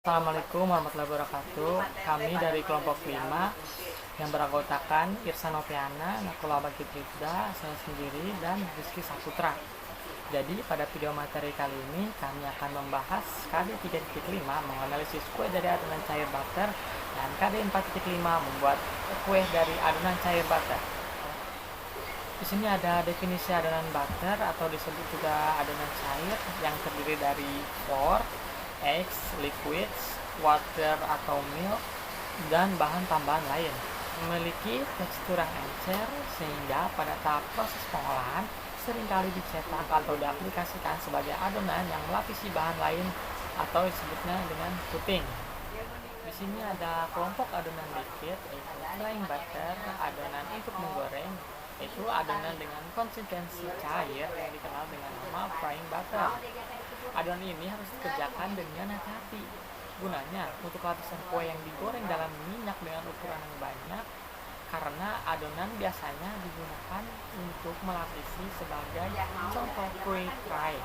Assalamualaikum warahmatullahi wabarakatuh. Kami dari kelompok 5 yang beranggotakan Irsa Noviana, Nakula Bagit Rifda, saya sendiri, dan Rizky Saputra. Jadi pada video materi kali ini kami akan membahas KD 3.5 menganalisis kue dari adonan cair butter dan KD 4.5 membuat kue dari adonan cair butter. Di sini ada definisi adonan butter atau disebut juga adonan cair yang terdiri dari flour, eggs, liquids, water atau milk, dan bahan tambahan lain. Memiliki tekstur yang encer sehingga pada tahap proses pengolahan seringkali dicetak atau diaplikasikan sebagai adonan yang melapisi bahan lain atau disebutnya dengan coating. Di sini ada kelompok adonan liquid yaitu frying butter, adonan untuk menggoreng, yaitu adonan dengan konsistensi cair yang dikenal dengan nama frying butter. Adonan ini harus dikerjakan dengan hati-hati. Gunanya untuk lapisan kue yang digoreng dalam minyak dengan ukuran yang banyak, karena adonan biasanya digunakan untuk melapisi sebagai contoh kue fry.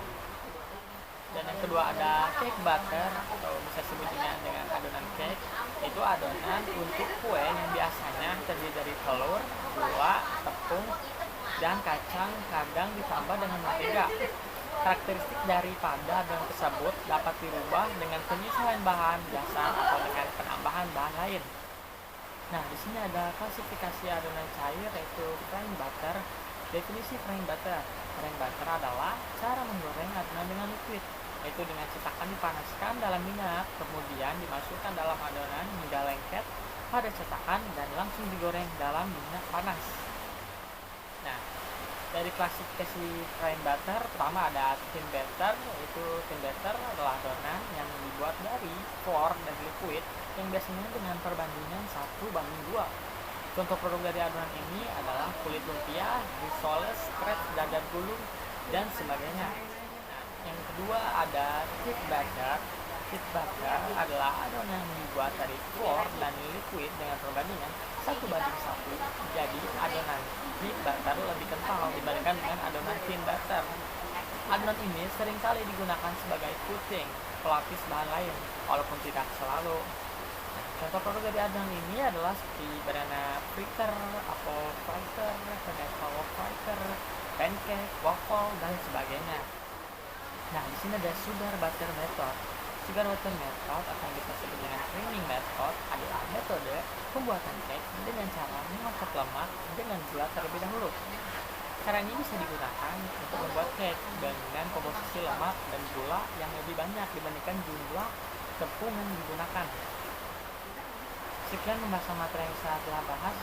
Dan yang kedua ada cake butter atau bisa sebutnya dengan adonan cake, itu adonan untuk kue yang biasanya terdiri dari telur, gula, tepung, dan kacang, kadang ditambah dengan mentega. Karakteristik daripada adonan tersebut dapat dirubah dengan penyesuaian bahan dasar atau dengan penambahan bahan lain. Nah, di sini ada klasifikasi adonan cair yaitu frying butter. Definisi frying butter. Frying butter adalah cara menggoreng adonan dengan liquid, yaitu dengan cetakan dipanaskan dalam minyak, kemudian dimasukkan dalam adonan hingga lengket pada cetakan dan langsung digoreng dalam minyak panas. Nah, dari klasifikasi frying butter, pertama ada thin batter, yaitu thin batter adalah adonan yang dibuat dari flour dan liquid yang biasanya dengan perbandingan 1:2. Contoh produk dari adonan ini adalah kulit lumpia, risoles, crepes, dadar gulung, dan sebagainya. Nah, yang kedua ada thick batter. Thick batter adalah adonan yang dibuat dari flour dan liquid dengan perbandingan 1:1. Jadi adonan thick batter lebih kental dibandingkan dengan adonan thin batter. Adonan ini seringkali digunakan sebagai coating, pelapis bahan lain, walaupun tidak selalu. Contoh produk dari adonan ini adalah seperti banana fritter, apple fritter, pineapple fritter, pancake, waffle, dan sebagainya. Nah, di sini ada sugar butter method. Sugar butter method atau bisa disebut dengan creaming method adalah metode pembuatan cake dengan cara mengocok lemak dengan gula terlebih dahulu. Cara ini bisa digunakan untuk membuat cake dengan komposisi lemak dan gula yang lebih banyak dibandingkan jumlah tepung yang digunakan. Sekian pembahasan materi yang saya telah bahas.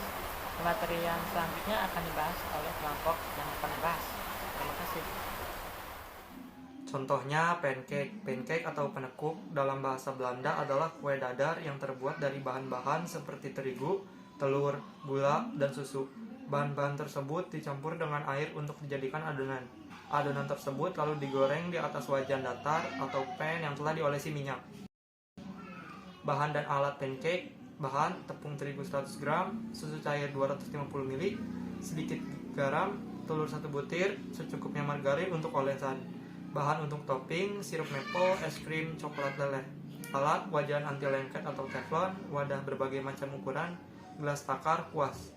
Materi yang selanjutnya akan dibahas oleh kelompok yang akan dibahas. Terima kasih. Contohnya pancake. Pancake atau penekuk dalam bahasa Belanda adalah kue dadar yang terbuat dari bahan-bahan seperti terigu, telur, gula, dan susu. Bahan-bahan tersebut dicampur dengan air untuk dijadikan adonan. Adonan tersebut lalu digoreng di atas wajan datar atau pan yang telah diolesi minyak. Bahan dan alat pancake: bahan tepung terigu 100 gram, susu cair 250 ml, sedikit garam, telur 1 butir, secukupnya margarin untuk olesan. Bahan untuk topping: sirup maple, es krim, coklat leleh. Alat: wajan anti lengket atau teflon, wadah berbagai macam ukuran, gelas takar, kuas.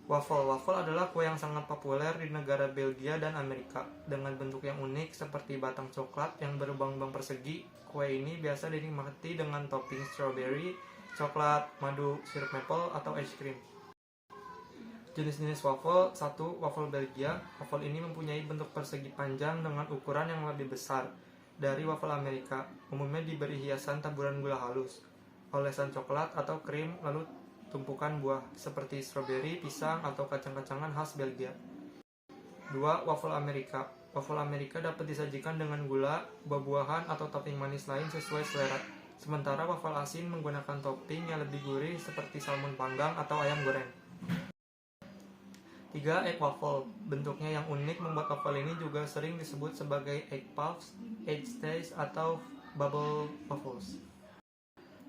Waffle. Waffle adalah kue yang sangat populer di negara Belgia dan Amerika. Dengan bentuk yang unik seperti batang coklat yang berlubang-lubang persegi, kue ini biasa dinikmati dengan topping strawberry, coklat, madu, sirup maple, atau es krim. Jenis-jenis waffle: 1. Waffle Belgia. Waffle ini mempunyai bentuk persegi panjang dengan ukuran yang lebih besar dari waffle Amerika. Umumnya diberi hiasan taburan gula halus, olesan coklat atau krim, lalu tumpukan buah seperti stroberi, pisang, atau kacang-kacangan khas Belgia. 2. Waffle Amerika. Waffle Amerika dapat disajikan dengan gula, buah-buahan, atau topping manis lain sesuai selera. Sementara waffle asin menggunakan topping yang lebih gurih seperti salmon panggang atau ayam goreng. 3. Egg waffle. Bentuknya yang unik membuat waffle ini juga sering disebut sebagai egg puffs, egg stays, atau bubble waffles.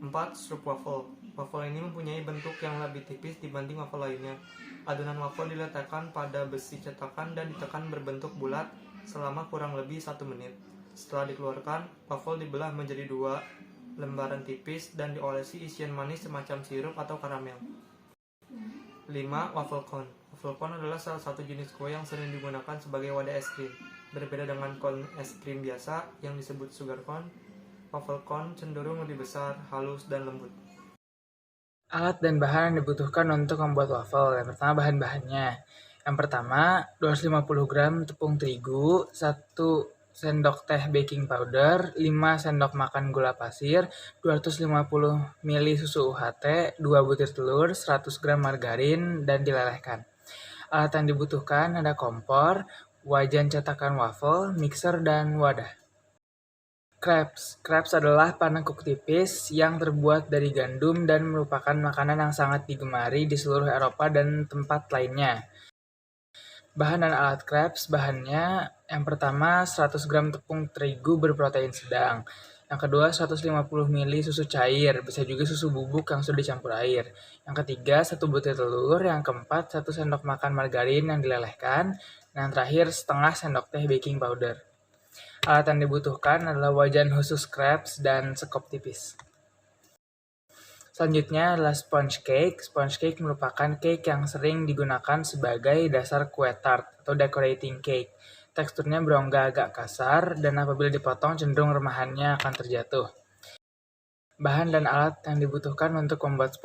4. Stroop waffle. Waffle ini mempunyai bentuk yang lebih tipis dibanding waffle lainnya. Adonan waffle diletakkan pada besi cetakan dan ditekan berbentuk bulat selama kurang lebih 1 menit. Setelah dikeluarkan, waffle dibelah menjadi 2 lembaran tipis, dan diolesi isian manis semacam sirup atau karamel. 5. Waffle cone. Waffle cone adalah salah satu jenis kue yang sering digunakan sebagai wadah es krim. Berbeda dengan cone es krim biasa yang disebut sugar cone, waffle cone cenderung lebih besar, halus, dan lembut. Alat dan bahan yang dibutuhkan untuk membuat waffle. Yang pertama bahan-bahannya. Yang pertama 250 gram tepung terigu, 1 sendok teh baking powder, 5 sendok makan gula pasir, 250 ml susu UHT, 2 butir telur, 100 gram margarin, dan dilelehkan. Alat yang dibutuhkan ada kompor, wajan cetakan waffle, mixer, dan wadah. Crepes adalah panekuk tipis yang terbuat dari gandum dan merupakan makanan yang sangat digemari di seluruh Eropa dan tempat lainnya. Bahan dan alat crepes, bahannya yang pertama 100 gram tepung terigu berprotein sedang. Yang kedua 150 ml susu cair, bisa juga susu bubuk yang sudah dicampur air. Yang ketiga 1 butir telur, yang keempat 1 sendok makan margarin yang dilelehkan, dan yang terakhir setengah sendok teh baking powder. Alat yang dibutuhkan adalah wajan khusus crepes dan sekop tipis. Selanjutnya adalah sponge cake. Sponge cake merupakan cake yang sering digunakan sebagai dasar kue tart atau decorating cake. Teksturnya berongga agak kasar dan apabila dipotong cenderung remahannya akan terjatuh. Bahan dan alat yang dibutuhkan untuk membuat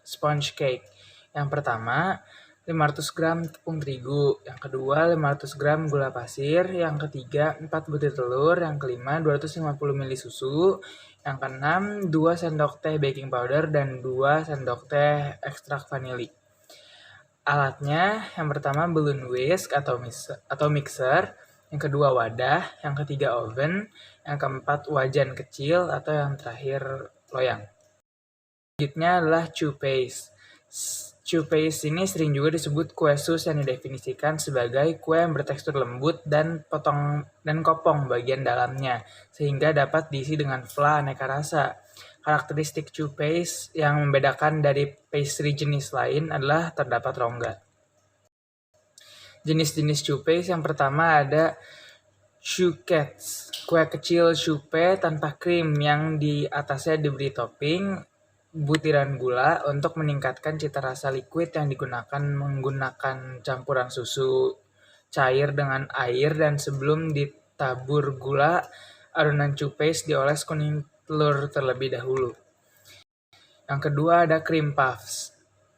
sponge cake. Yang pertama, 500 gram tepung terigu, yang kedua 500 gram gula pasir, yang ketiga 4 butir telur, yang kelima 250 ml susu, yang keenam 2 sendok teh baking powder, dan 2 sendok teh ekstrak vanili. Alatnya yang pertama balloon whisk atau mixer, yang kedua wadah, yang ketiga oven, yang keempat wajan kecil, atau yang terakhir loyang. Selanjutnya adalah choux paste. Choux paste ini sering juga disebut kue sus yang didefinisikan sebagai kue yang bertekstur lembut dan kopong bagian dalamnya, sehingga dapat diisi dengan flan aneka rasa. Karakteristik choux paste yang membedakan dari pastry jenis lain adalah terdapat rongga. Jenis-jenis choux paste yang pertama ada choux-quettes, kue kecil choux tanpa krim yang di atasnya diberi topping butiran gula untuk meningkatkan cita rasa liquid yang digunakan menggunakan campuran susu cair dengan air, dan sebelum ditabur gula, adonan choux paste dioles kuning telur terlebih dahulu. Yang kedua ada cream puffs.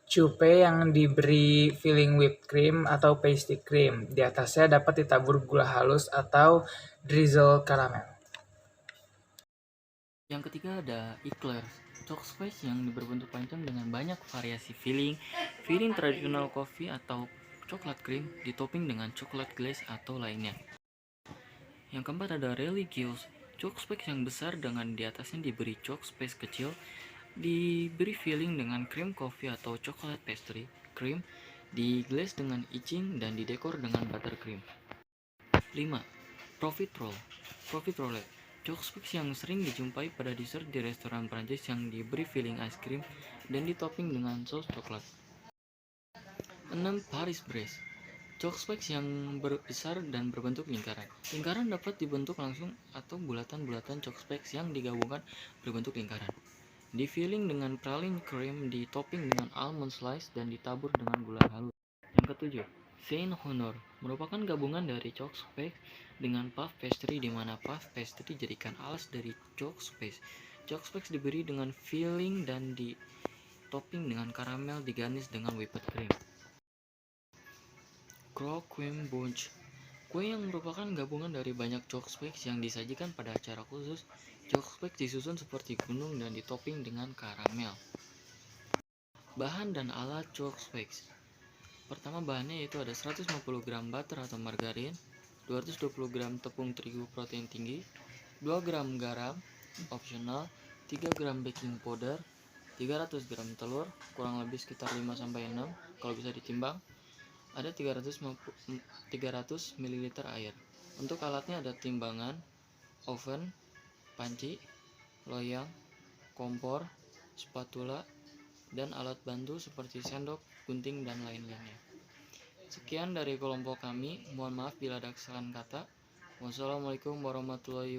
Choux yang diberi filling whipped cream atau pasty cream. Di atasnya dapat ditabur gula halus atau drizzle caramel. Yang ketiga ada eclairs, chocolate yang berbentuk panjang dengan banyak variasi filling tradisional coffee atau coklat krim ditopping dengan coklat glaze atau lainnya. Yang keempat ada religious, chocolate yang besar dengan di atasnya diberi chocolate kecil, diberi filling dengan krim coffee atau coklat pastry cream, di glaze dengan icing dan didekor dengan buttercream. 5. Profit roulette, chocolate yang sering dijumpai pada dessert di restoran Prancis yang diberi filling ice cream dan ditopping dengan saus coklat. 6. Paris Bresse, chocolate yang besar dan berbentuk lingkaran. Lingkaran dapat dibentuk langsung atau bulatan-bulatan chocolate yang digabungkan berbentuk lingkaran. Di filling dengan praline cream, ditopping dengan almond slice dan ditabur dengan gula halus. Yang ketujuh, Saint Honor merupakan gabungan dari chocolate dengan puff pastry, di mana puff pastry dijadikan alas dari chocolate. Chocolate diberi dengan filling dan ditopping dengan karamel, digarnish dengan whipped cream. Croquem bunch, kue yang merupakan gabungan dari banyak chocolate yang disajikan pada acara khusus. Chocolate disusun seperti gunung dan ditopping dengan karamel. Bahan dan alat chocolate. Pertama, bahannya yaitu ada 150 gram butter atau margarin, 220 gram tepung terigu protein tinggi, 2 gram garam opsional, 3 gram baking powder, 300 gram telur, kurang lebih sekitar 5-6 kalau bisa ditimbang, ada 300 ml air. Untuk alatnya ada timbangan, oven, panci, loyang, kompor, spatula, dan alat bantu seperti sendok, gunting, dan lain-lainnya. Sekian dari kelompok kami, mohon maaf bila ada kesalahan kata. Wassalamualaikum warahmatullahi wabarakatuh.